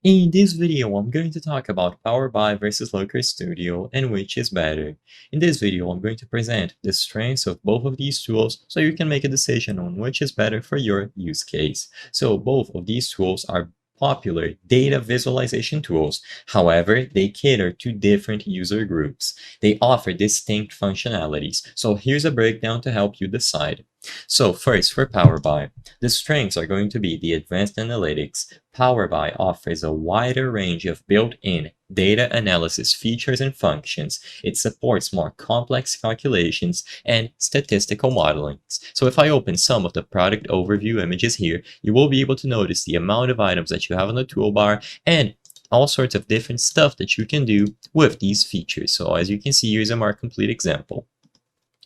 In this video, I'm going to talk about Power BI versus Looker Studio and which is better. In this video, I'm going to present the strengths of both of these tools so you can make a decision on which is better for your use case. So both of these tools are popular data visualization tools. However, they cater to different user groups. They offer distinct functionalities. So here's a breakdown to help you decide. So first, for Power BI, the strengths are going to be the advanced analytics. Power BI offers a wider range of built-in data analysis features and functions. It supports more complex calculations and statistical modeling. So if I open some of the product overview images here, you will be able to notice the amount of items that you have on the toolbar and all sorts of different stuff that you can do with these features. So as you can see, here's a more complete example.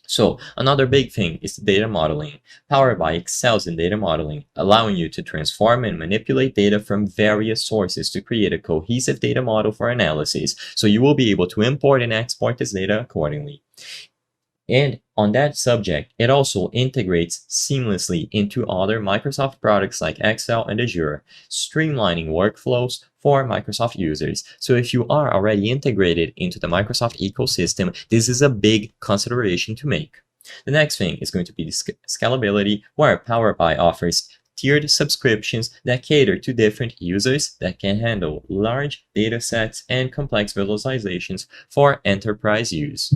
So another big thing is data modeling. Power BI excels in data modeling, allowing you to transform and manipulate data from various sources to create a cohesive data model for analysis. So you will be able to import and export this data accordingly. And on that subject, it also integrates seamlessly into other Microsoft products like Excel and Azure, streamlining workflows for Microsoft users. So if you are already integrated into the Microsoft ecosystem, this is a big consideration to make. The next thing is going to be the scalability, where Power BI offers tiered subscriptions that cater to different users that can handle large data sets and complex visualizations for enterprise use.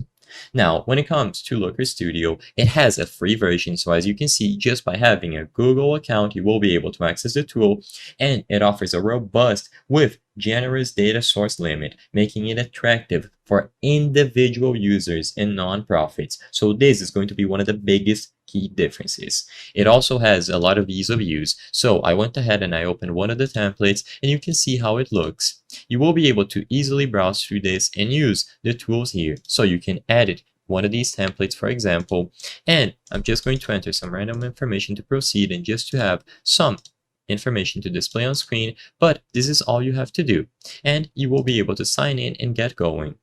Now, when it comes to Looker Studio, it has a free version, so as you can see, just by having a Google account, you will be able to access the tool, and it offers a robust with generous data source limit, making it attractive for individual users and nonprofits. So this is going to be one of the biggest key differences. It also has a lot of ease of use. So I went ahead and I opened one of the templates, and you can see how it looks. You will be able to easily browse through this and use the tools here. So you can edit one of these templates, for example, and I'm just going to enter some random information to proceed and just to have some information to display on screen, but this is all you have to do, and you will be able to sign in and get going.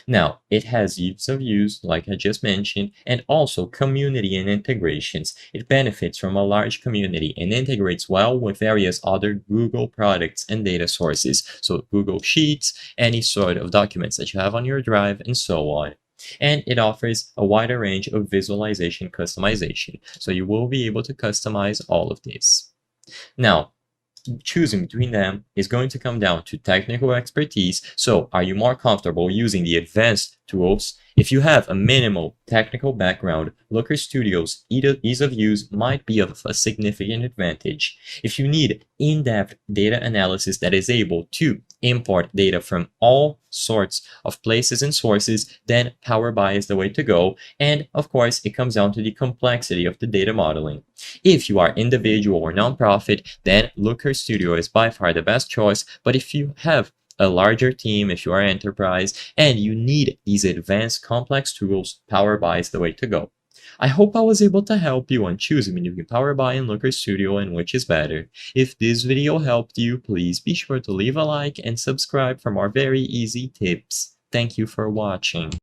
Now, it has ease of use, like I just mentioned, and also community and integrations. It benefits from a large community and integrates well with various other Google products and data sources, so Google Sheets, any sort of documents that you have on your drive, and so on. And it offers a wider range of visualization customization, so you will be able to customize all of this. Now, choosing between them is going to come down to technical expertise. So are you more comfortable using the advanced tools? If you have a minimal technical background, Looker Studio's ease of use might be of a significant advantage. If you need in-depth data analysis that is able to import data from all sorts of places and sources, then Power BI is the way to go. And of course, it comes down to the complexity of the data modeling. If you are individual or nonprofit, then Looker Studio is by far the best choice. But if you have a larger team, if you are enterprise, and you need these advanced complex tools, Power BI is the way to go. I hope I was able to help you on choosing between Power BI and Looker Studio and which is better. If this video helped you, please be sure to leave a like and subscribe for more very easy tips. Thank you for watching.